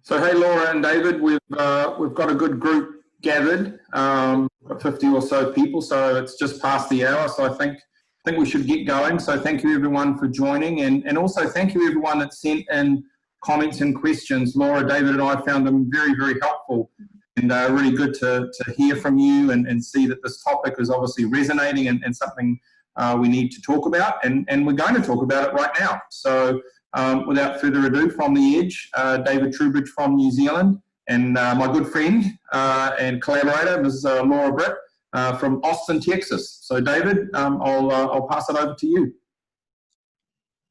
So hey, Laura and David, we've got a good group gathered, 50 or so people. So it's just past the hour. So I think we should get going. So thank you everyone for joining, and also thank you everyone that sent in comments and questions. Laura, David, and I found them very, very helpful, and really good to hear from you and see that this topic is obviously resonating and something we need to talk about, and we're going to talk about it right now. So without further ado, from the Edge, David Trubridge from New Zealand, and my good friend and collaborator, Ms. Laura Britt from Austin, Texas. So David, I'll pass it over to you.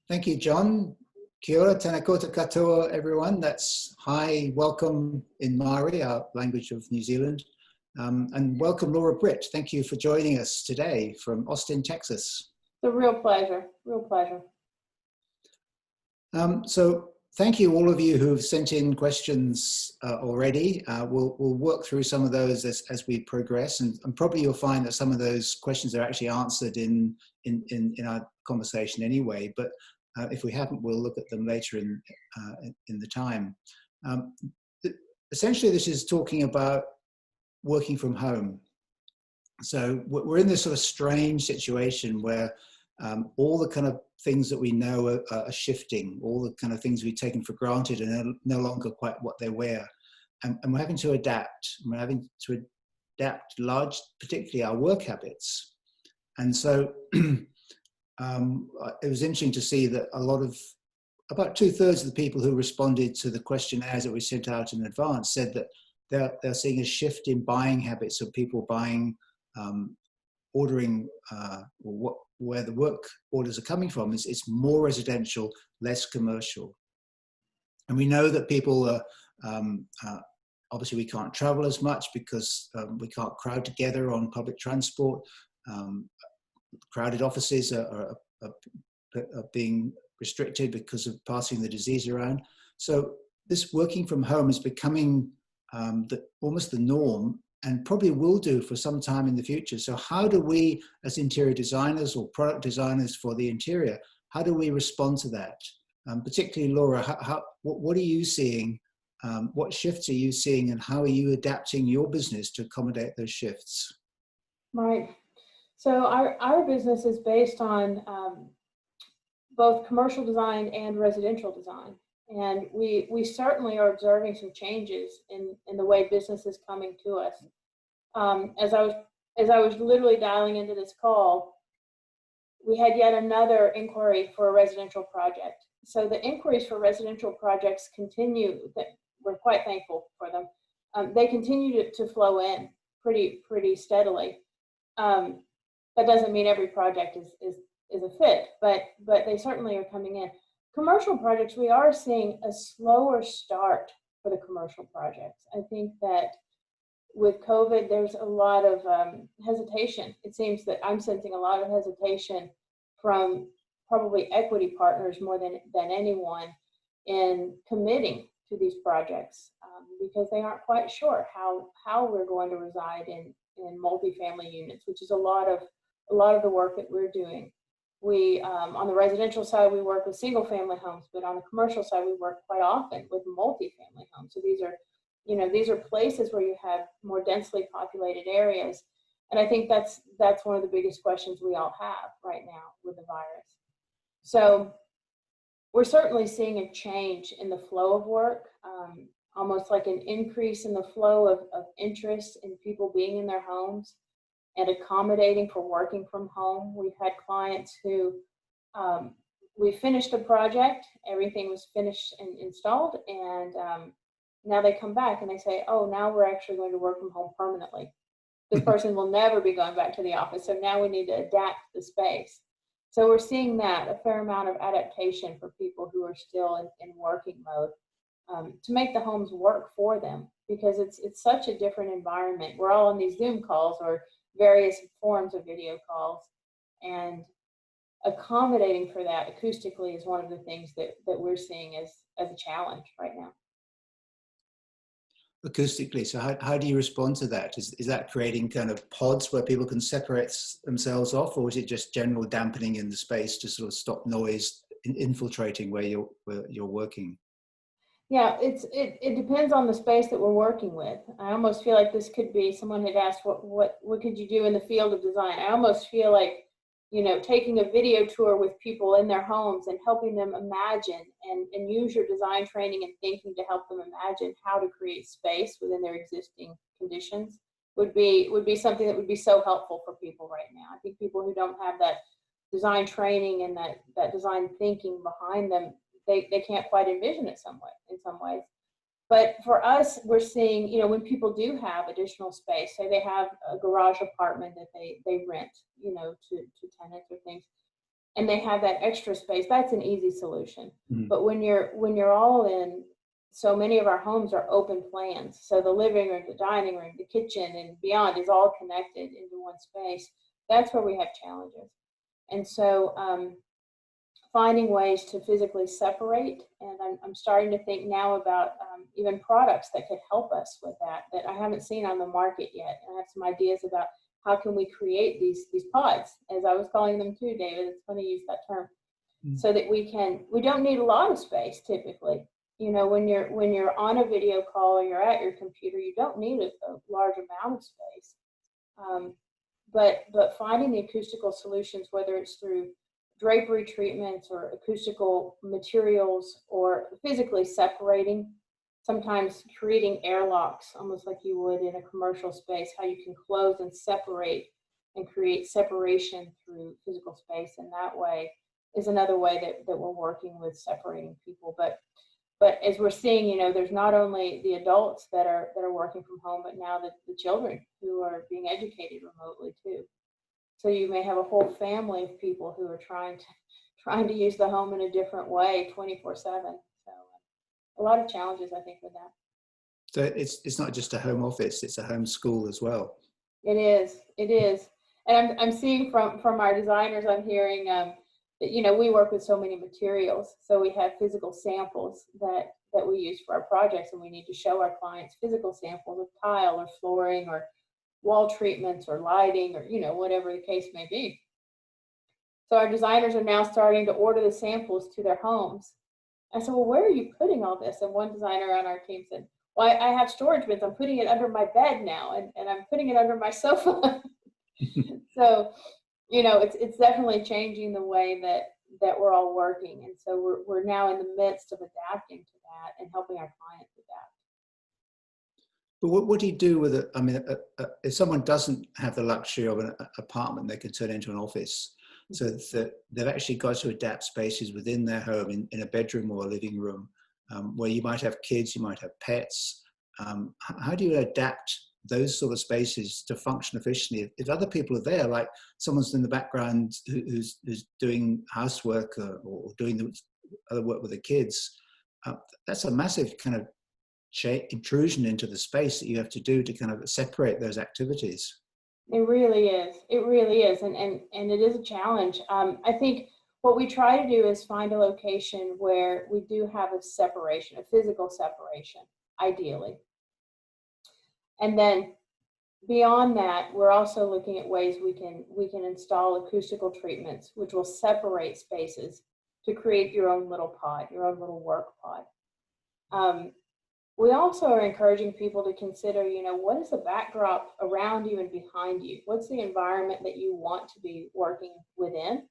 Thank you, John. Kia ora, tēnā koutou katoa, everyone. That's hi, welcome in Maori, our language of New Zealand. And welcome, Laura Britt. Thank you for joining us today from Austin, Texas. It's a real pleasure, real pleasure. So thank you all of you who have sent in questions already. We'll work through some of those as we progress, and probably you'll find that some of those questions are actually answered in our conversation anyway, but if we haven't, we'll look at them later in the time. Essentially, this is talking about working from home. So we're in this sort of strange situation where all the kind of things that we know are shifting, all the kind of things we've taken for granted are no longer quite what they were. And we're having to adapt. We're having to adapt particularly our work habits. And so it was interesting to see that about 2/3 of the people who responded to the questionnaires that we sent out in advance said that they're seeing a shift in buying habits of people buying, ordering, where the work orders are coming from. It's more residential, less commercial. And we know that people are, obviously we can't travel as much because we can't crowd together on public transport. Crowded offices are being restricted because of passing the disease around. So this working from home is becoming almost the norm, and probably will do for some time in the future. So how do we, as interior designers or product designers for the interior, how do we respond to that? Particularly Laura, what are you seeing? What shifts are you seeing, and how are you adapting your business to accommodate those shifts? Right. So our business is based on both commercial design and residential design. And we certainly are observing some changes in the way business is coming to us. As I was literally dialing into this call, we had yet another inquiry for a residential project. So the inquiries for residential projects continue. We're quite thankful for them. They continue to flow in pretty steadily. That doesn't mean every project is a fit, but they certainly are coming in. Commercial projects, we are seeing a slower start for the commercial projects. I think that with COVID, there's a lot of hesitation. It seems that I'm sensing a lot of hesitation from probably equity partners more than anyone in committing to these projects because they aren't quite sure how we're going to reside in multifamily units, which is a lot of the work that we're doing. We, on the residential side, we work with single family homes, but on the commercial side, we work quite often with multifamily homes. So these are places where you have more densely populated areas. And I think that's one of the biggest questions we all have right now with the virus. So we're certainly seeing a change in the flow of work, almost like an increase in the flow of interest in people being in their homes and accommodating for working from home. We've had clients who, we finished a project, everything was finished and installed, and now they come back and they say, oh, now we're actually going to work from home permanently. This person will never be going back to the office, so now we need to adapt the space. So we're seeing that, a fair amount of adaptation for people who are still in working mode to make the homes work for them, because it's such a different environment. We're all on these Zoom calls or various forms of video calls, and accommodating for that acoustically is one of the things that we're seeing as a challenge right now. Acoustically, so how do you respond to that? Is that creating kind of pods where people can separate themselves off, or is it just general dampening in the space to sort of stop noise infiltrating where you're working? Yeah, it depends on the space that we're working with. I almost feel like this could be, someone had asked what could you do in the field of design. I almost feel like, you know, taking a video tour with people in their homes and helping them imagine and use your design training and thinking to help them imagine how to create space within their existing conditions would be something that would be so helpful for people right now. I think people who don't have that design training and that design thinking behind them, they can't quite envision it in some ways. But for us, we're seeing, you know, when people do have additional space, say they have a garage apartment that they rent, you know, to tenants or things, and they have that extra space, that's an easy solution. Mm-hmm. But when you're all in, so many of our homes are open plans. So the living room, the dining room, the kitchen, and beyond is all connected into one space. That's where we have challenges. And so finding ways to physically separate, and I'm starting to think now about even products that could help us with that I haven't seen on the market yet. And I have some ideas about how can we create these pods, as I was calling them too, David. It's funny you use that term. Mm-hmm. So that we don't need a lot of space typically. You know, when you're on a video call or you're at your computer, you don't need a large amount of space. But finding the acoustical solutions, whether it's through drapery treatments or acoustical materials or physically separating, sometimes creating airlocks, almost like you would in a commercial space, how you can close and separate and create separation through physical space. And that way is another way that we're working with separating people. But as we're seeing, you know, there's not only the adults that are working from home, but now the children who are being educated remotely too. So you may have a whole family of people who are trying to use the home in a different way, 24/7. So a lot of challenges, I think, with that. So it's not just a home office; it's a home school as well. It is, and I'm seeing from our designers, I'm hearing that, you know, we work with so many materials, so we have physical samples that we use for our projects, and we need to show our clients physical samples of tile or flooring or wall treatments or lighting or, you know, whatever the case may be. So our designers are now starting to order the samples to their homes. I said, well, where are you putting all this? And one designer on our team said, well, I have storage bins. I'm putting it under my bed now, and I'm putting it under my sofa. So, you know, it's definitely changing the way that we're all working. And so we're now in the midst of adapting to that and helping our clients adapt. But what do you do with it? I mean, if someone doesn't have the luxury of an apartment they can turn into an office, so that they've actually got to adapt spaces within their home in a bedroom or a living room, where you might have kids, you might have pets. How do you adapt those sort of spaces to function efficiently? If other people are there, like someone's in the background who's doing housework or doing the other work with the kids, that's a massive kind of intrusion into the space that you have to do to kind of separate those activities. It really is. It really is. And it is a challenge. I think what we try to do is find a location where we do have a separation, a physical separation, ideally. And then beyond that, we're also looking at ways we can install acoustical treatments, which will separate spaces to create your own little pod, your own little work pod. We also are encouraging people to consider, you know, what is the backdrop around you and behind you? What's the environment that you want to be working within?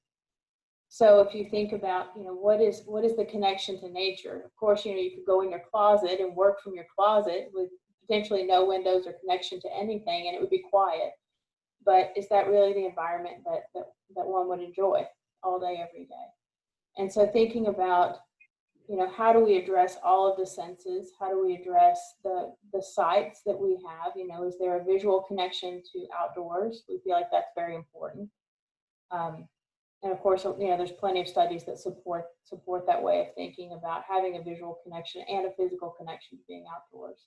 So if you think about, you know, what is the connection to nature? Of course, you know, you could go in your closet and work from your closet with potentially no windows or connection to anything, and it would be quiet. But is that really the environment that one would enjoy all day, every day? And so thinking about, you know, how do we address all of the senses? How do we address the sights that we have? You know, is there a visual connection to outdoors? We feel like that's very important. And of course, you know, there's plenty of studies that support that way of thinking about having a visual connection and a physical connection to being outdoors.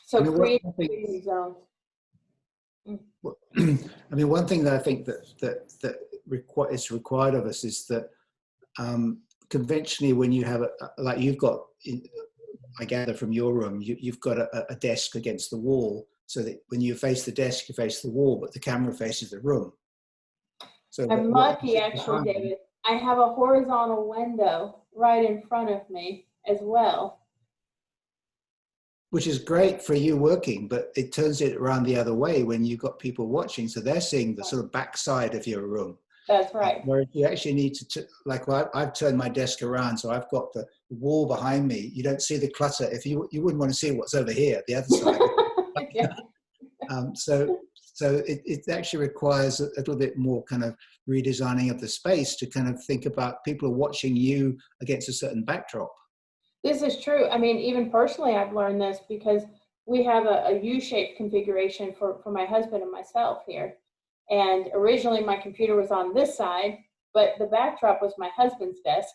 So creating zones. I mean, one thing that I think that is required of us is that conventionally, when you have like you've got, I gather from your room, you've got a desk against the wall, so that when you face the desk, you face the wall, but the camera faces the room. So I'm lucky, actually, David. I have a horizontal window right in front of me, as well. Which is great for you working, but it turns it around the other way when you've got people watching. So they're seeing the sort of backside of your room. That's right. Whereas you actually need to, I've turned my desk around, so I've got the wall behind me. You don't see the clutter. If you wouldn't want to see what's over here, the other side. Yeah. So it actually requires a little bit more kind of redesigning of the space to kind of think about people are watching you against a certain backdrop. This is true. I mean, even personally, I've learned this because we have a U-shaped configuration for my husband and myself here. And originally my computer was on this side, but the backdrop was my husband's desk.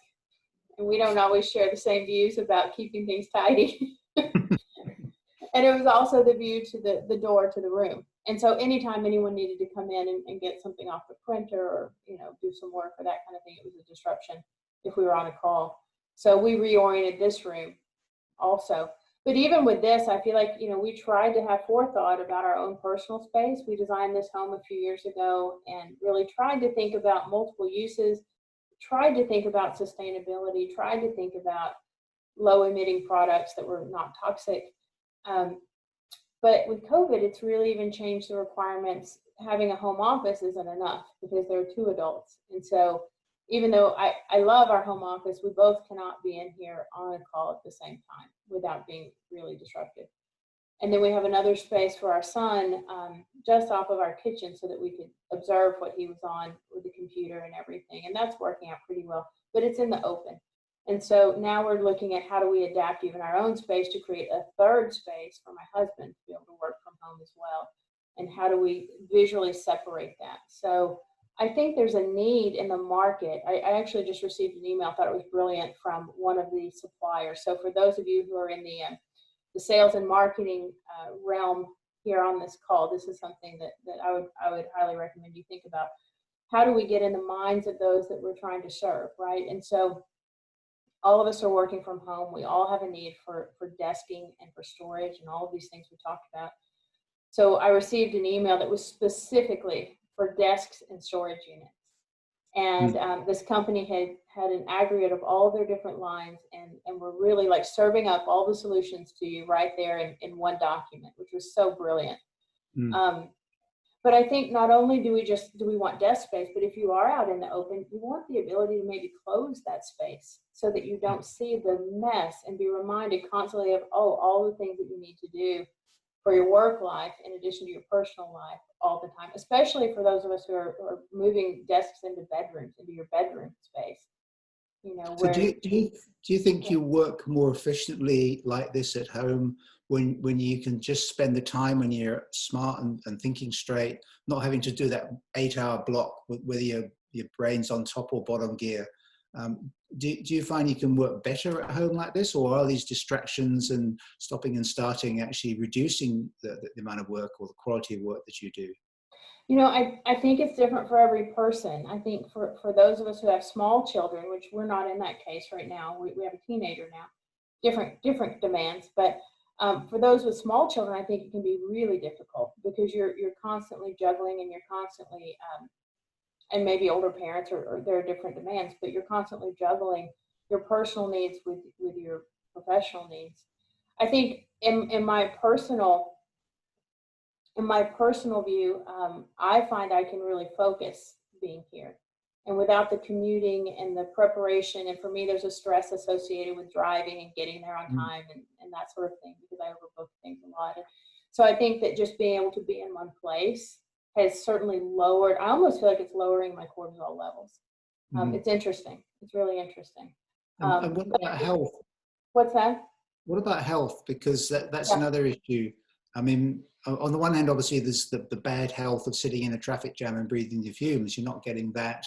And we don't always share the same views about keeping things tidy. And it was also the view to the door to the room. And so anytime anyone needed to come in and get something off the printer or, you know, do some work or that kind of thing, it was a disruption if we were on a call. So we reoriented this room also. But even with this, I feel like, you know, we tried to have forethought about our own personal space. We designed this home a few years ago and really tried to think about multiple uses, tried to think about sustainability, tried to think about low-emitting products that were not toxic. But with COVID, it's really even changed the requirements. Having a home office isn't enough because there are two adults. And so even though I love our home office, we both cannot be in here on a call at the same time without being really disruptive. And then we have another space for our son just off of our kitchen so that we could observe what he was on with the computer and everything. And that's working out pretty well, but it's in the open. And so now we're looking at how do we adapt even our own space to create a third space for my husband to be able to work from home as well. And how do we visually separate that? So I think there's a need in the market. I actually just received an email, thought it was brilliant, from one of the suppliers. So for those of you who are in the sales and marketing realm here on this call, this is something that I would highly recommend you think about. How do we get in the minds of those that we're trying to serve, right? And so all of us are working from home. We all have a need for desking and for storage and all of these things we talked about. So I received an email that was specifically for desks and storage units. And this company had an aggregate of all of their different lines and were really like serving up all the solutions to you right there in one document, which was so brilliant. But I think not only do we want desk space, but if you are out in the open, you want the ability to maybe close that space so that you don't see the mess and be reminded constantly of, oh, all the things that you need to do for your work life in addition to your personal life all the time, especially for those of us who are moving desks into bedrooms, into your bedroom space. You know, so do you think you work more efficiently like this at home when you can just spend the time when you're smart and thinking straight, not having to do that 8-hour block with your brain's on top or bottom gear? Do you find you can work better at home like this, or are these distractions and stopping and starting actually reducing the amount of work or the quality of work that you do? You know, I think it's different for every person. I think for those of us who have small children, which we're not in that case right now, we have a teenager now, different demands. But for those with small children, I think it can be really difficult because you're constantly juggling and you're constantly, and maybe older parents or there are different demands, but you're constantly juggling your personal needs with your professional needs. I think in my personal view, I find I can really focus being here. And without the commuting and the preparation, and for me, there's a stress associated with driving and getting there on time and that sort of thing, because I overbook things a lot. And so I think that just being able to be in one place has certainly lowered, I almost feel like it's lowering my cortisol levels. It's interesting. It's really interesting. And what about health? What's that? What about health? Because that's Yeah. another issue. I mean, on the one hand, obviously, there's the bad health of sitting in a traffic jam and breathing the fumes. You're not getting that.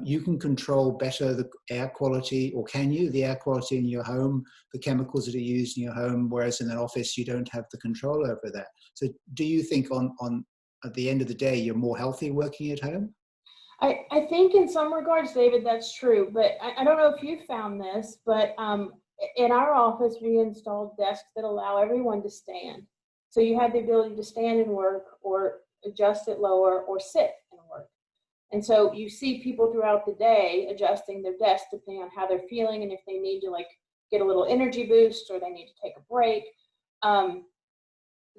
You can control better the air quality, or can you, the air quality in your home, the chemicals that are used in your home, whereas in an office, you don't have the control over that. So do you think at the end of the day, you're more healthy working at home? I think in some regards, David, that's true. But I don't know if you found this, but in our office, we installed desks that allow everyone to stand. So you have the ability to stand and work, or adjust it lower, or sit and work. And so you see people throughout the day adjusting their desk depending on how they're feeling and if they need to like get a little energy boost or they need to take a break.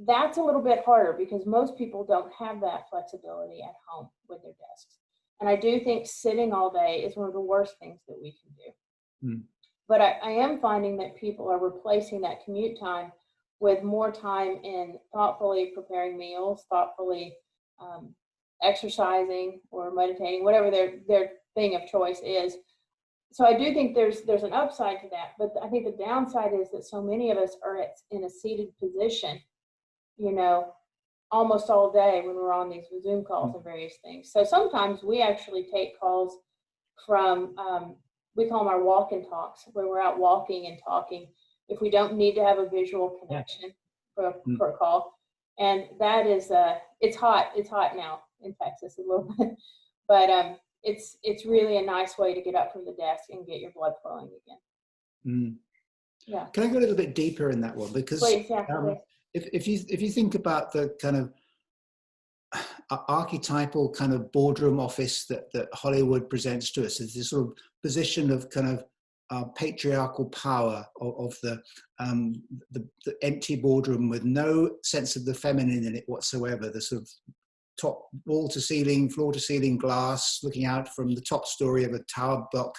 That's a little bit harder because most people don't have that flexibility at home with their desks. And I do think sitting all day is one of the worst things that we can do. But I am finding that people are replacing that commute time with more time in thoughtfully preparing meals, thoughtfully exercising or meditating, whatever their thing of choice is. So I do think there's an upside to that, but I think the downside is that so many of us are in a seated position, you know, almost all day when we're on these Zoom calls and various things. So sometimes we actually take calls from, we call them our walk and talks, where we're out walking and talking if we don't need to have a visual connection for a call. And that is, it's hot now in Texas a little bit, but it's really a nice way to get up from the desk and get your blood flowing again. Yeah. Can I go a little bit deeper in that one? Because please, yeah, please. If you think about the kind of archetypal kind of boardroom office that Hollywood presents to us, is this sort of position of kind of patriarchal power of the empty boardroom with no sense of the feminine in it whatsoever. The sort of top wall to ceiling, floor to ceiling glass, looking out from the top story of a tower block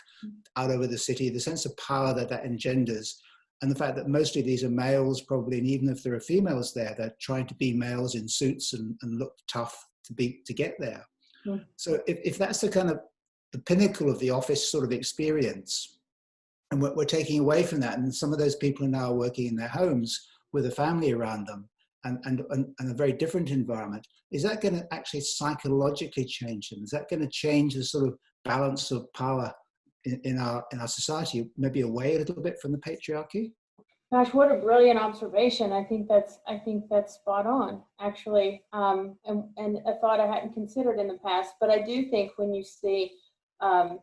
out over the city, the sense of power that engenders. And the fact that mostly these are males probably, and even if there are females there, they're trying to be males in suits and look tough to get there. So if that's the kind of the pinnacle of the office sort of experience, and we're taking away from that, and some of those people are now working in their homes with a family around them and a very different environment, is that going to actually psychologically change them? Is that going to change the sort of balance of power in our society, maybe away a little bit from the patriarchy? Gosh, what a brilliant observation. I think that's spot on, actually, and a thought I hadn't considered in the past. But I do think when you see, you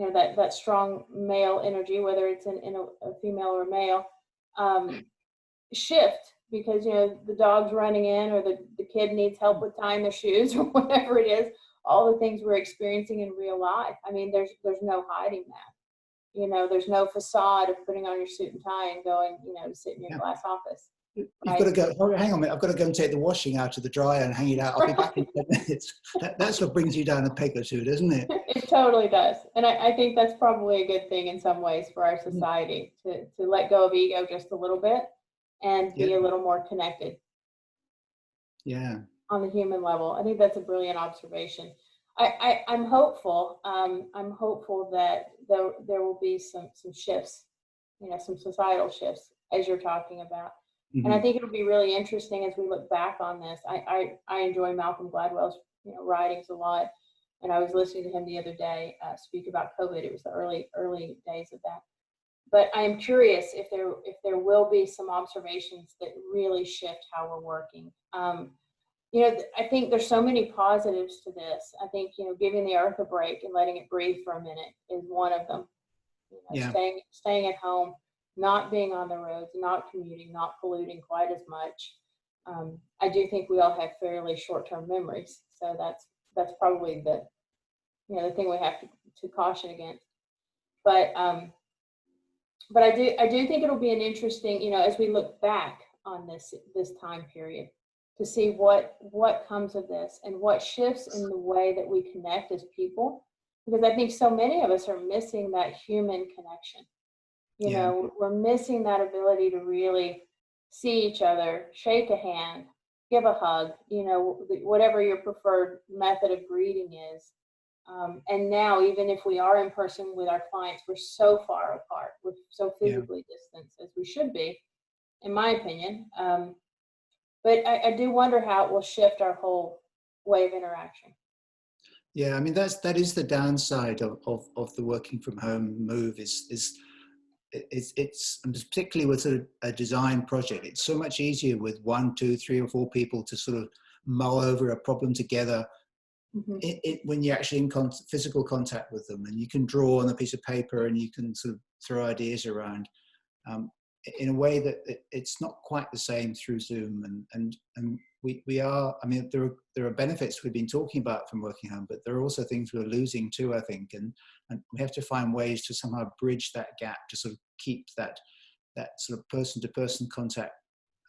know, that strong male energy, whether it's in a female or a male, shift because, you know, the dog's running in or the kid needs help with tying their shoes or whatever it is, all the things we're experiencing in real life. I mean, there's no hiding that. You know, there's no facade of putting on your suit and tie and going, you know, to sit in your glass office. You've got to go, oh, hang on a minute, I've got to go and take the washing out of the dryer and hang it out. I'll be back in 10 minutes. That's what brings you down a peg or two, doesn't it? It totally does. And I think that's probably a good thing in some ways for our society, to let go of ego just a little bit and be a little more connected. Yeah. On the human level. I think that's a brilliant observation. I'm hopeful. I'm hopeful that there will be some shifts, you know, some societal shifts as you're talking about. And I think it'll be really interesting as we look back on this. I enjoy Malcolm Gladwell's, you know, writings a lot, and I was listening to him the other day speak about COVID. It was the early days of that. But I am curious if there will be some observations that really shift how we're working. You know, I think there's so many positives to this. I think, you know, giving the earth a break and letting it breathe for a minute is one of them. You know, staying at home, not being on the roads, not commuting, not polluting quite as much. I do think we all have fairly short-term memories, so that's probably the thing we have to caution against. But I do think it'll be an interesting, you know, as we look back on this time period, to see what comes of this and what shifts in the way that we connect as people, because I think so many of us are missing that human connection. You know, we're missing that ability to really see each other, shake a hand, give a hug, you know, whatever your preferred method of greeting is. And now, even if we are in person with our clients, we're so far apart. We're so physically distanced, as we should be, in my opinion. But I do wonder how it will shift our whole way of interaction. Yeah, I mean, that is the downside of the working from home move it's and particularly with a design project, it's so much easier with 1, 2, 3 or 4 people to sort of mull over a problem together when you're actually in physical contact with them, and you can draw on a piece of paper and you can sort of throw ideas around in a way that it's not quite the same through Zoom. And we are, I mean, there are benefits we've been talking about from working home, but there are also things we're losing too, I think. And we have to find ways to somehow bridge that gap to sort of keep that sort of person-to-person contact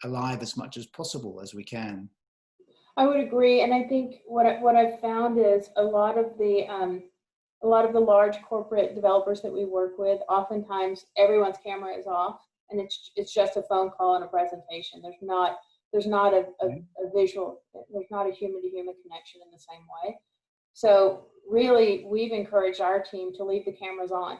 alive as much as possible as we can. I would agree, and I think what I've found is a lot of the large corporate developers that we work with, oftentimes everyone's camera is off, and it's just a phone call and a presentation. There's not a visual, there's not a human-to-human connection in the same way. So really, we've encouraged our team to leave the cameras on.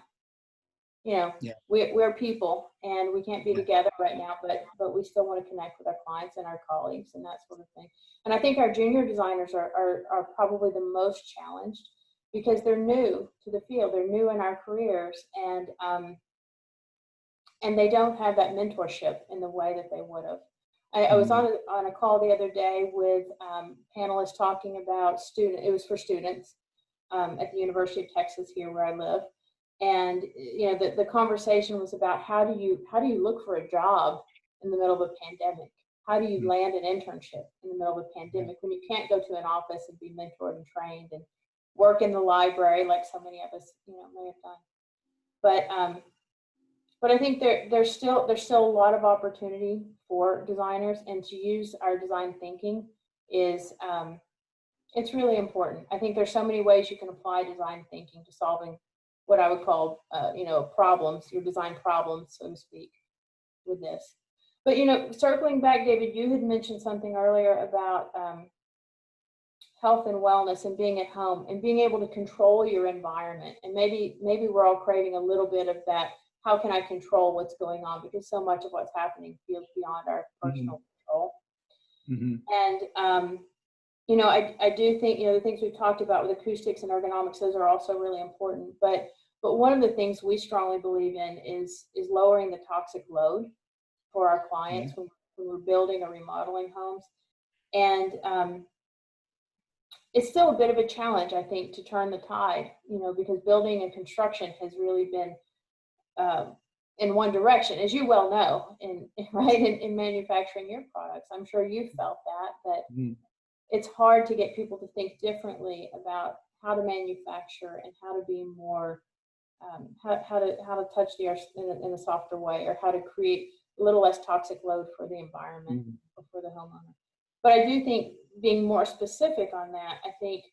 You know, we're people, and we can't be together right now, but we still want to connect with our clients and our colleagues and that sort of thing. And I think our junior designers are probably the most challenged because they're new to the field, they're new in our careers, and they don't have that mentorship in the way that they would have. I was on a call the other day with panelists talking about it was for students at the University of Texas here where I live. And you know, the conversation was about how do you look for a job in the middle of a pandemic? How do you land an internship in the middle of a pandemic when you can't go to an office and be mentored and trained and work in the library like so many of us, you know, may have done. But I think there's still a lot of opportunity for designers, and to use our design thinking is it's really important. I think there's so many ways you can apply design thinking to solving what I would call, you know, problems, your design problems, so to speak, with this. But, you know, circling back, David, you had mentioned something earlier about health and wellness and being at home and being able to control your environment. And maybe we're all craving a little bit of that. How can I control what's going on? Because so much of what's happening feels beyond our personal control. And, you know, I do think, you know, the things we've talked about with acoustics and ergonomics, those are also really important. But one of the things we strongly believe in is lowering the toxic load for our clients when we're building or remodeling homes. And it's still a bit of a challenge, I think, to turn the tide, you know, because building and construction has really been in one direction, as you well know, in manufacturing your products. I'm sure you've felt that it's hard to get people to think differently about how to manufacture and how to be more, how to touch the earth in a softer way, or how to create a little less toxic load for the environment or for the homeowner. But I do think, being more specific on that, I think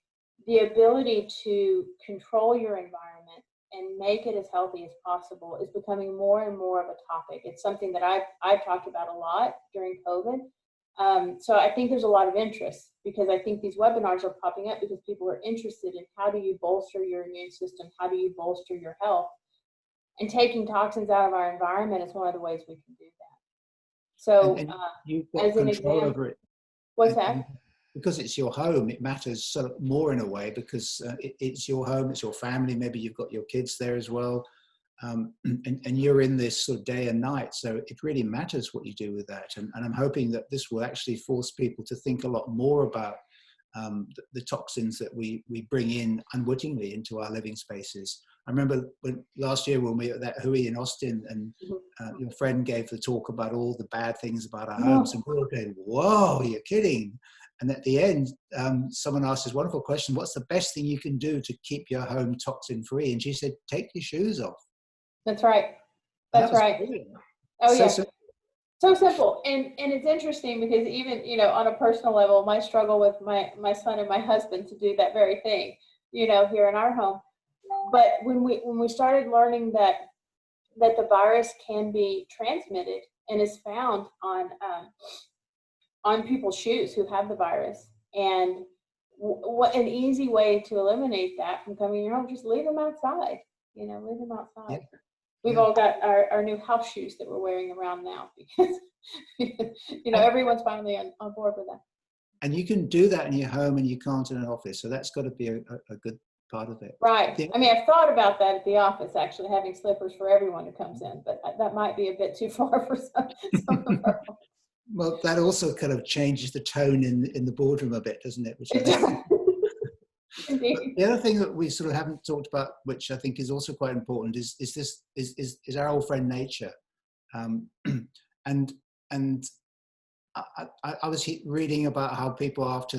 the ability to control your environment and make it as healthy as possible is becoming more and more of a topic. It's something that I've talked about a lot during COVID. So I think there's a lot of interest, because I think these webinars are popping up because people are interested in how do you bolster your immune system, how do you bolster your health, and taking toxins out of our environment is one of the ways we can do that. So and you've got as an control example, over it. What's that? Because it's your home, it matters so more in a way, because it's your home, it's your family. Maybe you've got your kids there as well, and you're in this sort of day and night. So it really matters what you do with that. And I'm hoping that this will actually force people to think a lot more about the toxins that we bring in unwittingly into our living spaces. I remember last year when we were at that Hui in Austin, and your friend gave the talk about all the bad things about our homes, and we were going, whoa, you're kidding. And at the end, someone asked this wonderful question: what's the best thing you can do to keep your home toxin free? And she said, take your shoes off. That's right. That's right. Brilliant. Oh, yeah. So simple. And it's interesting because even, you know, on a personal level, my struggle with my son and my husband to do that very thing, you know, here in our home. But when we started learning that the virus can be transmitted and is found on people's shoes who have the virus, and what an easy way to eliminate that from coming in your home, just leave them outside, you know, leave them outside. Yeah. We've all got our new house shoes that we're wearing around now because, you know, everyone's finally on board with that. And you can do that in your home and you can't in an office. So that's got to be a good part of it. Right. I mean, I've thought about that at the office, actually, having slippers for everyone who comes in, but that might be a bit too far for some of our. Well, that also kind of changes the tone in the boardroom a bit, doesn't it? Which the other thing that we sort of haven't talked about, which I think is also quite important, is our old friend nature, and I was reading about how people after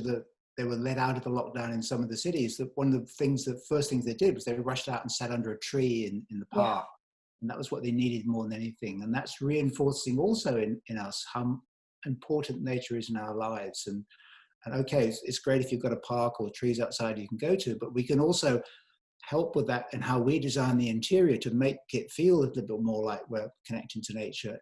they were let out of the lockdown in some of the cities, that one of the first things they did was they rushed out and sat under a tree in the park. And that was what they needed more than anything. And that's reinforcing also in us how important nature is in our lives. And okay, it's great if you've got a park or trees outside you can go to, but we can also help with that and how we design the interior to make it feel a little bit more like we're connecting to nature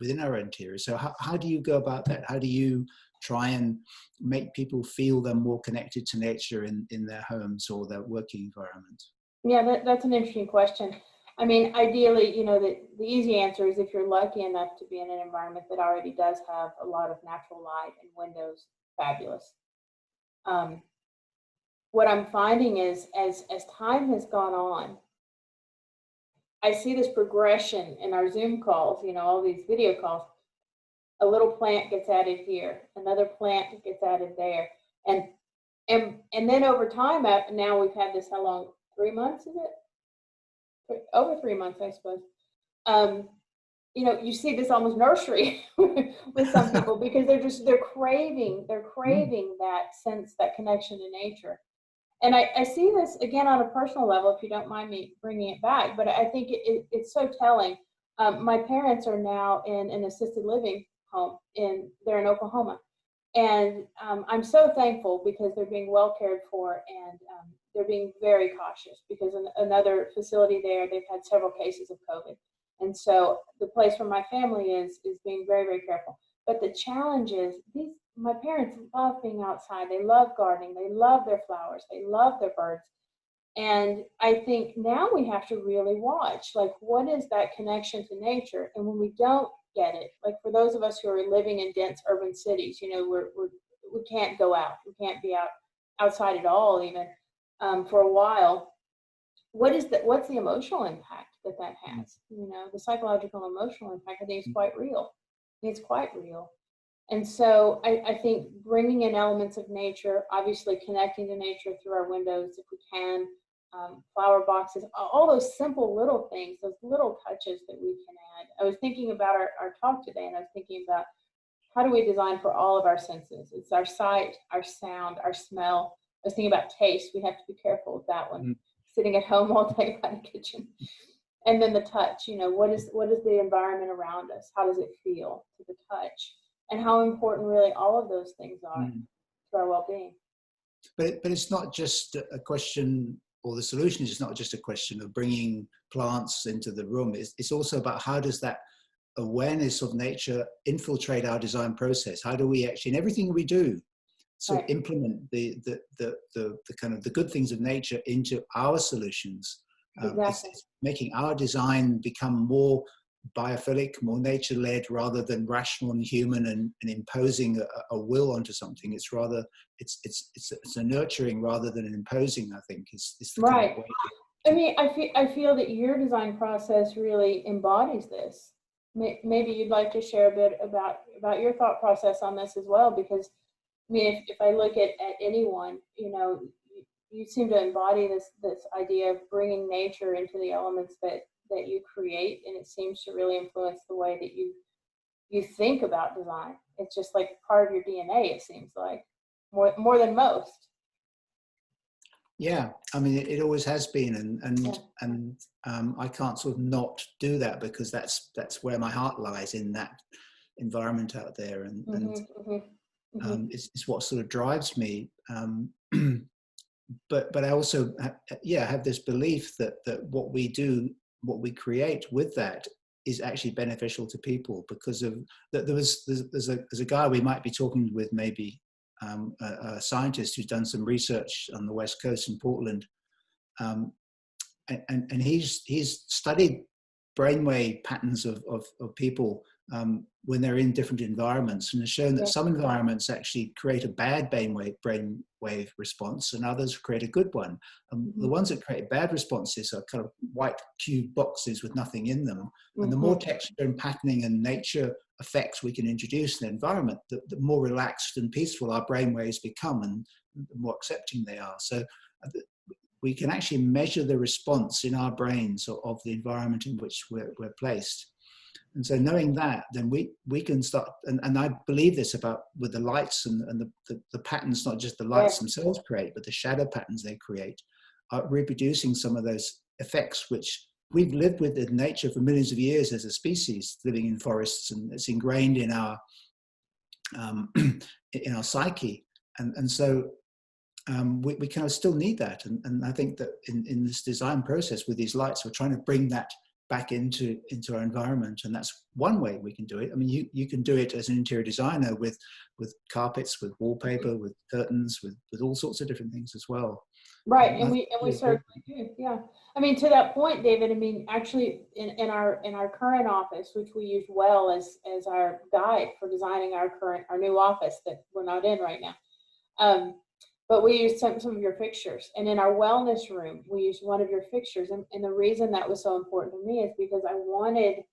within our interior. So how do you go about that? How do you try and make people feel they're more connected to nature in their homes or their working environment? Yeah, that's an interesting question. I mean, ideally, you know, the easy answer is if you're lucky enough to be in an environment that already does have a lot of natural light and windows, fabulous. What I'm finding is as time has gone on, I see this progression in our Zoom calls, you know, all these video calls. A little plant gets added here, another plant gets added there. And then over time, now we've had this, how long? 3 months, is it? Over 3 months, I suppose. You know, you see this almost nursery with some people because they're craving that sense, that connection to nature. And I see this again on a personal level, if you don't mind me bringing it back, but I think it's so telling. My parents are now in an assisted living home they're in Oklahoma. And I'm so thankful because they're being well cared for, and they're being very cautious because in another facility there, they've had several cases of COVID. And so the place where my family is being very, very careful. But the challenge is my parents love being outside. They love gardening. They love their flowers. They love their birds. And I think now we have to really watch, like, what is that connection to nature? And when we don't get it, like for those of us who are living in dense urban cities, you know, we can't go out. We can't be outside at all, even for a while. What's the emotional impact that has? You know, the psychological and emotional impact, I think, is quite real. It's quite real. And so I think bringing in elements of nature, obviously connecting to nature through our windows if we can, flower boxes, all those simple little things, those little touches that we can add. I was thinking about our talk today, and I was thinking about how do we design for all of our senses? It's our sight, our sound, our smell. I was thinking about taste. We have to be careful with that one. Sitting at home all day by the kitchen. And then the touch, you know, what is the environment around us? How does it feel to the touch? And how important really all of those things are to our well-being. But it's not just a question, or the solution is not just a question of bringing plants into the room. It's also about how does that awareness of nature infiltrate our design process? How do we actually, in everything we do, sort of implement the kind of the good things of nature into our solutions? Exactly. It's making our design become more biophilic, more nature-led, rather than rational and human and imposing a will onto something. It's rather it's a nurturing rather than an imposing, I think, is the right. Kind of way. I mean, I feel that your design process really embodies this. Maybe you'd like to share a bit about your thought process on this as well, because I mean, if I look at anyone, you know, you seem to embody this idea of bringing nature into the elements that you create, and it seems to really influence the way that you think about design. It's just like part of your DNA, it seems like, more than most. Yeah, I mean, it always has been, and I can't sort of not do that, because that's where my heart lies, in that environment out there, and it's what sort of drives me. But I also have this belief that what we do, what we create with that, is actually beneficial to people, because of that. There's a guy we might be talking with, maybe a scientist who's done some research on the West Coast in Portland, and he's studied brainwave patterns of people when they're in different environments, and has shown that some environments actually create a bad brainwave response, and others create a good one. The ones that create bad responses are kind of white cube boxes with nothing in them. And the more texture and patterning and nature effects we can introduce in the environment, the more relaxed and peaceful our brainwaves become, and the more accepting they are. So we can actually measure the response in our brains of the environment in which we're placed. And so knowing that, then we can start, and I believe this about with the lights and the patterns, not just the lights themselves create, but the shadow patterns they create, are reproducing some of those effects which we've lived with in nature for millions of years as a species, living in forests, and it's ingrained in our psyche. And so we kind of still need that. And I think that in this design process with these lights, we're trying to bring that back into our environment. And that's one way we can do it. I mean, you can do it as an interior designer with carpets, with wallpaper, with curtains, with all sorts of different things as well. Right, and we certainly do. Yeah, I mean, to that point, David. I mean, actually, in our current office, which we use well as our guide for designing our new office that we're not in right now, but we used some of your fixtures. And in our wellness room, we used one of your fixtures. And the reason that was so important to me is because I wanted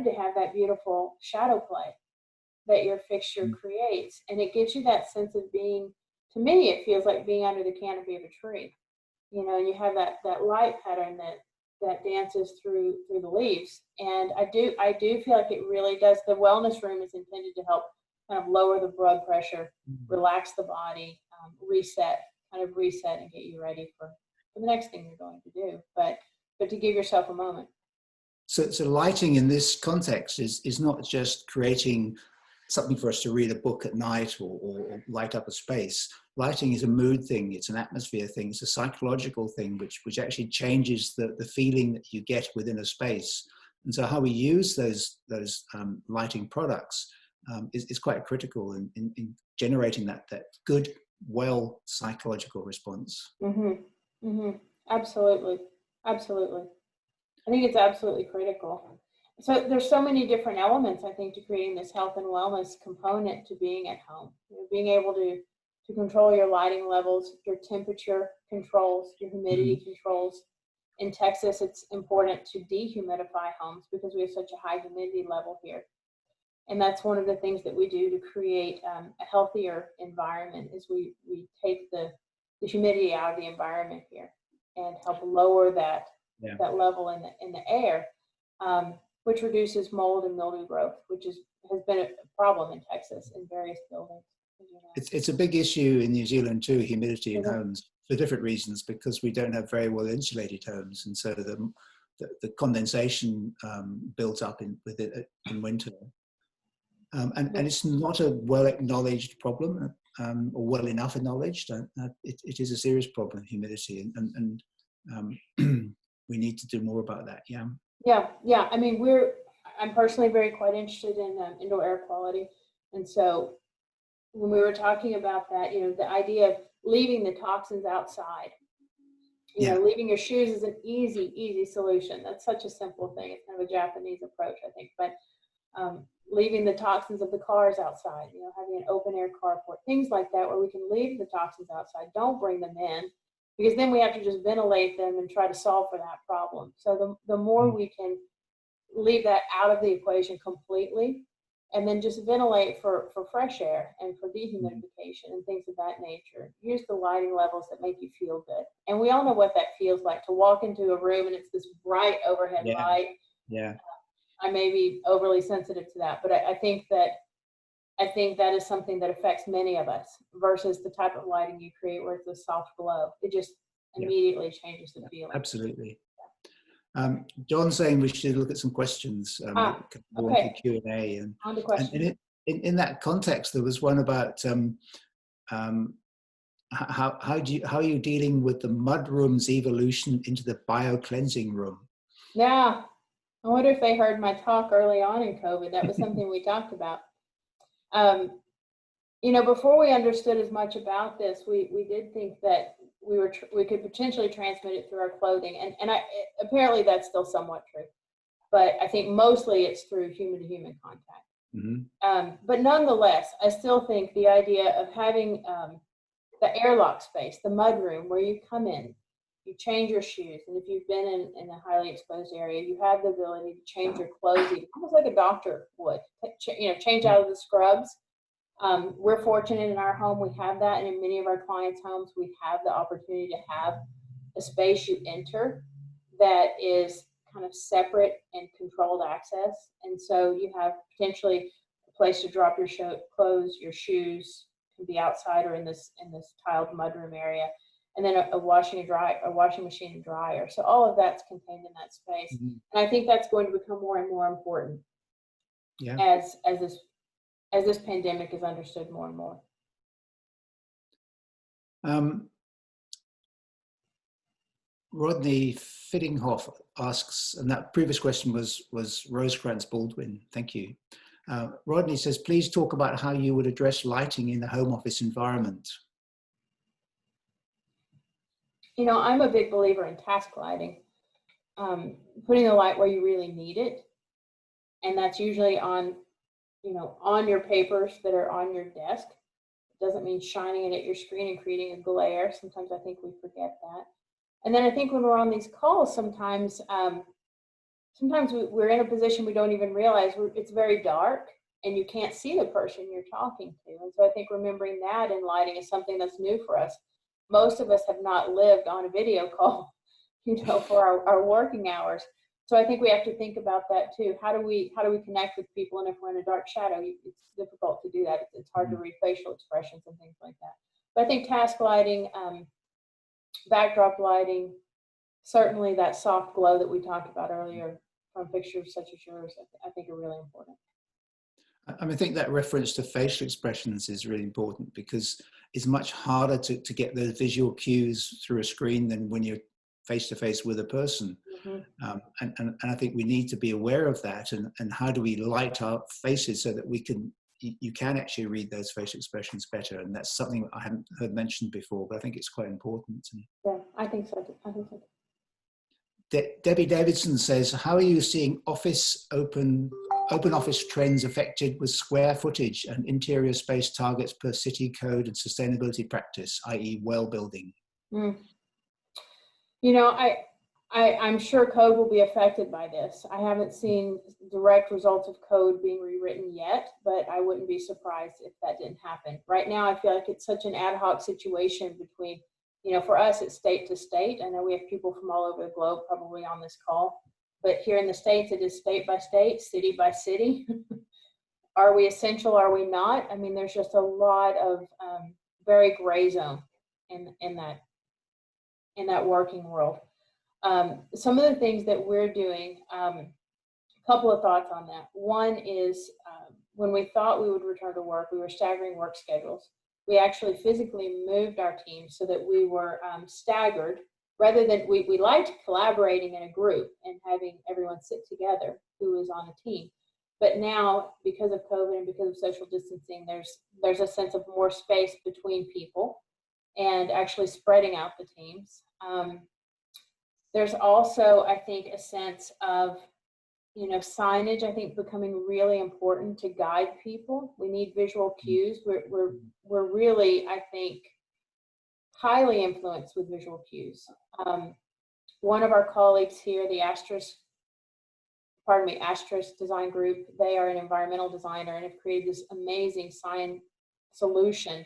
to have that beautiful shadow play that your fixture creates, and it gives you that sense of being. To me, it feels like being under the canopy of a tree, you know, and you have that light pattern that dances through the leaves. And I do feel like it really does. The wellness room is intended to help kind of lower the blood pressure, relax the body, reset and get you ready for the next thing you're going to do. But to give yourself a moment. So lighting in this context is not just creating something for us to read a book at night or light up a space. Lighting is a mood thing, it's an atmosphere thing, it's a psychological thing which actually changes the feeling that you get within a space. And so how we use those lighting products is quite critical in generating that good, well psychological response. Mm-hmm. Mm-hmm. Absolutely. Absolutely. I think it's absolutely critical. So there's so many different elements, I think, to creating this health and wellness component to being at home. You know, being able to control your lighting levels, your temperature controls, your humidity controls. In Texas, it's important to dehumidify homes because we have such a high humidity level here. And that's one of the things that we do to create a healthier environment is we take the humidity out of the environment here and help lower that level in the air. Which reduces mold and mildew growth, which has been a problem in Texas in various buildings. You know. It's a big issue in New Zealand too, humidity in homes for different reasons, because we don't have very well insulated homes, and so the condensation built up in winter, and it's not a well acknowledged problem or well enough acknowledged. It is a serious problem, humidity, and we need to do more about that. Yeah. I mean, I'm personally quite interested in indoor air quality. And so when we were talking about that, you know, the idea of leaving the toxins outside, you know, leaving your shoes is an easy solution. That's such a simple thing. It's kind of a Japanese approach, I think. But leaving the toxins of the cars outside, you know, having an open air carport, things like that, where we can leave the toxins outside. Don't bring them in. Because then we have to just ventilate them and try to solve for that problem. So the more we can leave that out of the equation completely, and then just ventilate for fresh air and for dehumidification and things of that nature. Use the lighting levels that make you feel good. And we all know what that feels like, to walk into a room and it's this bright overhead light. Yeah. I may be overly sensitive to that, but I think that is something that affects many of us versus the type of lighting you create where it's a soft glow. It just immediately changes the feeling. Absolutely. John's saying we should look at some questions. Okay. Q&A. On to questions. And in that context, there was one about how are you dealing with the mud room's evolution into the bio-cleansing room? Yeah. I wonder if they heard my talk early on in COVID. That was something we talked about. You know, before we understood as much about this, we did think that we could potentially transmit it through our clothing, and apparently that's still somewhat true, but I think mostly it's through human-to-human contact. But nonetheless, I still think the idea of having the airlock space, the mud room, where you come in, you change your shoes, and if you've been in a highly exposed area, you have the ability to change your clothes, almost like a doctor would, change out of the scrubs. We're fortunate in our home, we have that, and in many of our clients' homes, we have the opportunity to have a space you enter that is kind of separate and controlled access. And so you have potentially a place to drop your clothes, your shoes can be outside or in this tiled mudroom area. And then a washing machine and dryer. So all of that's contained in that space. Mhm. And I think that's going to become more and more important as this pandemic is understood more and more. Rodney Fittinghoff asks, and that previous question was Rosekrantz Baldwin. Thank you. Rodney says, please talk about how you would address lighting in the home office environment. You know, I'm a big believer in task lighting, putting the light where you really need it. And that's usually on your papers that are on your desk. It doesn't mean shining it at your screen and creating a glare. Sometimes I think we forget that. And then I think when we're on these calls, sometimes we're in a position we don't even realize it's very dark and you can't see the person you're talking to. And so I think remembering that in lighting is something that's new for us. Most of us have not lived on a video call, for our working hours. So I think we have to think about that too. How do we connect with people? And if we're in a dark shadow, it's difficult to do that. It's hard to read facial expressions and things like that. But I think task lighting, backdrop lighting, certainly that soft glow that we talked about earlier from pictures such as yours, I think are really important. I mean, I think that reference to facial expressions is really important because it's much harder to get those visual cues through a screen than when you're face to face with a person. Mm-hmm. And I think we need to be aware of that and how do we light our faces so that you can actually read those facial expressions better. And that's something I haven't heard mentioned before, but I think it's quite important. Yeah, I think so. Debbie Davidson says, how are you seeing open office trends affected with square footage and interior space targets per city code and sustainability practice, i.e. well building? You know, I'm sure code will be affected by this. I haven't seen direct results of code being rewritten yet, but I wouldn't be surprised if that didn't happen. Right now, I feel like it's such an ad hoc situation between, for us, it's state to state. I know we have people from all over the globe probably on this call, but here in the States, it is state by state, city by city. Are we essential? Are we not? I mean, there's just a lot of very gray zone in that working world. Some of the things that we're doing, a couple of thoughts on that. One is when we thought we would return to work, we were staggering work schedules. We actually physically moved our team so that we were staggered rather than we liked collaborating in a group and having everyone sit together who was on a team. But now, because of COVID and because of social distancing, there's a sense of more space between people and actually spreading out the teams. There's also, I think, a sense of, signage, I think, becoming really important to guide people. We need visual cues. We're really, I think, highly influenced with visual cues. One of our colleagues here, the Asterisk Design Group, they are an environmental designer and have created this amazing sign solution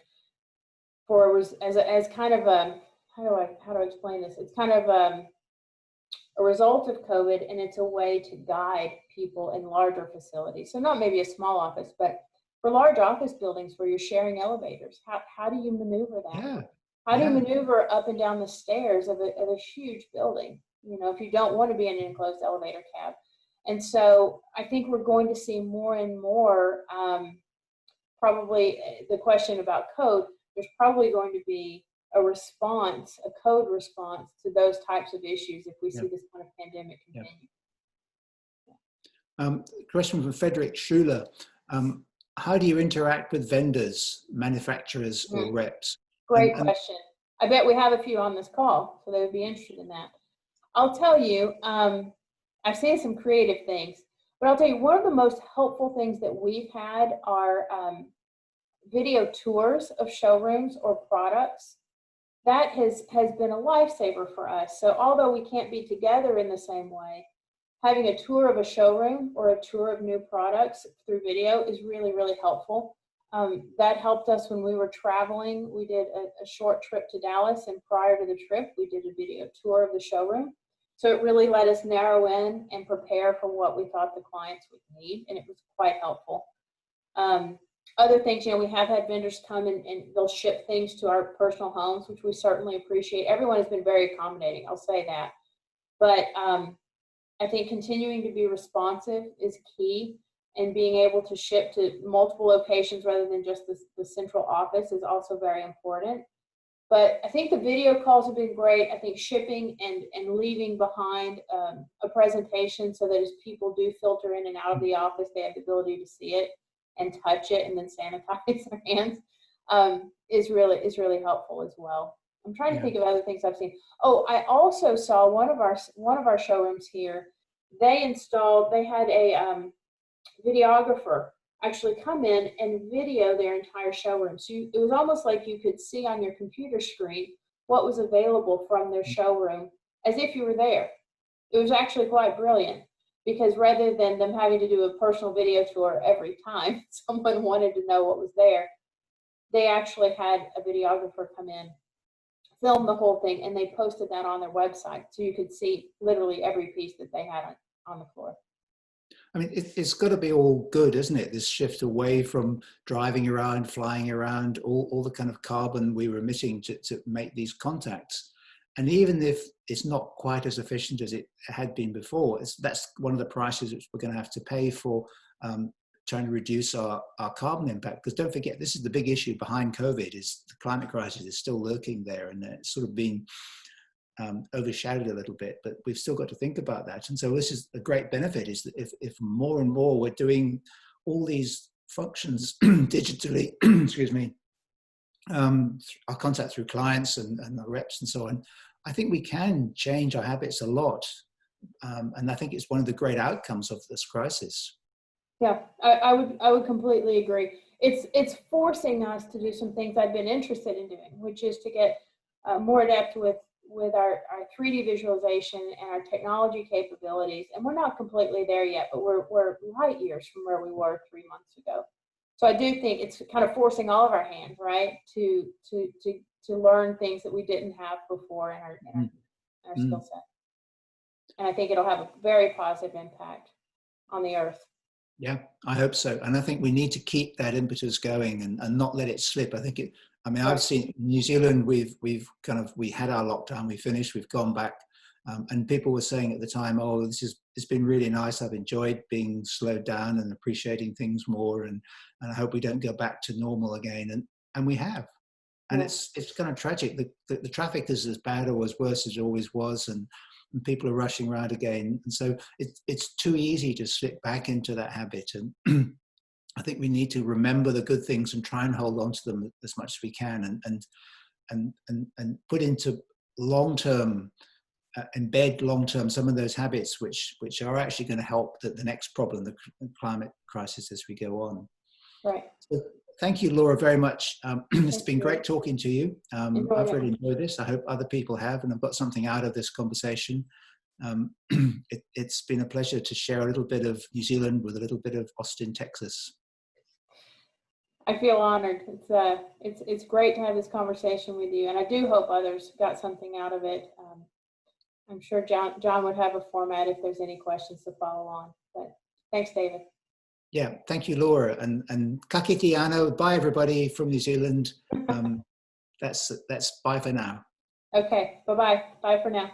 as kind of a, how do I explain this? It's kind of a result of COVID, and it's a way to guide people in larger facilities. So not maybe a small office, but for large office buildings where you're sharing elevators, how do you maneuver that? Yeah. How do you maneuver up and down the stairs of a huge building, if you don't want to be in an enclosed elevator cab? And so I think we're going to see more and more, probably the question about code, there's probably going to be a code response to those types of issues if we see this kind of pandemic continue. Question from Frederick Schuler. How do you interact with vendors, manufacturers, or reps? Great question. I bet we have a few on this call, so they would be interested in that. I'll tell you, I've seen some creative things, but I'll tell you, one of the most helpful things that we've had are video tours of showrooms or products. That has been a lifesaver for us. So although we can't be together in the same way, having a tour of a showroom or a tour of new products through video is really, really helpful. That helped us when we were traveling. We did a short trip to Dallas, and prior to the trip, we did a video tour of the showroom. So it really let us narrow in and prepare for what we thought the clients would need, and it was quite helpful. Other things, you know, we have had vendors come and they'll ship things to our personal homes, which we certainly appreciate. Everyone has been very accommodating, I'll say that. But I think continuing to be responsive is key, and being able to ship to multiple locations rather than just the central office is also very important. But I think the video calls have been great. I think shipping and leaving behind a presentation so that as people do filter in and out of the office, they have the ability to see it and touch it and then sanitize their hands is really helpful as well. I'm trying to think of other things I've seen. Oh, I also saw one of our showrooms here. They had a videographer actually come in and video their entire showroom. So it was almost like you could see on your computer screen what was available from their showroom as if you were there. It was actually quite brilliant, because rather than them having to do a personal video tour every time someone wanted to know what was there, they actually had a videographer come in, film the whole thing, and they posted that on their website. So you could see literally every piece that they had on the floor. I mean, it's got to be all good, isn't it? This shift away from driving around, flying around, all the kind of carbon we were emitting to make these contacts. And even if it's not quite as efficient as it had been before, that's one of the prices which we're going to have to pay for trying to reduce our carbon impact. Because don't forget, this is the big issue behind COVID, is the climate crisis is still lurking there, and it's sort of been overshadowed a little bit, but we've still got to think about that. And so this is a great benefit, is that if more and more we're doing all these functions digitally, excuse me, our contact through clients and the reps and so on, I think we can change our habits a lot. And I think it's one of the great outcomes of this crisis. Yeah, I would completely agree. It's forcing us to do some things I've been interested in doing, which is to get more adept with our 3D visualization and our technology capabilities. And we're not completely there yet, but we're light years from where we were 3 months ago. So I do think it's kind of forcing all of our hands, right, to learn things that we didn't have before in our skill set. And I think it'll have a very positive impact on the earth. Yeah, I hope so. And I think we need to keep that impetus going and not let it slip. I think I've seen New Zealand, we had our lockdown, we finished, we've gone back. And people were saying at the time, oh, it's been really nice. I've enjoyed being slowed down and appreciating things more. And I hope we don't go back to normal again. And we have. And it's kind of tragic. The traffic is as bad or as worse as it always was. And people are rushing around again. And so it's too easy to slip back into that habit. And I think we need to remember the good things and try and hold on to them as much as we can, and put into long-term, embed long-term some of those habits which are actually going to help the next problem, the climate crisis, as we go on. Right. So thank you, Laura, very much. It's been great talking to you. I've really enjoyed this. I hope other people have, and I've got something out of this conversation. It's been a pleasure to share a little bit of New Zealand with a little bit of Austin, Texas. I feel honored. It's great to have this conversation with you, and I do hope others got something out of it. I'm sure John would have a format if there's any questions to follow on. But thanks, David. Yeah, thank you, Laura, and ka kite anō. Bye, everybody from New Zealand. That's bye for now. Okay, bye-bye. Bye for now.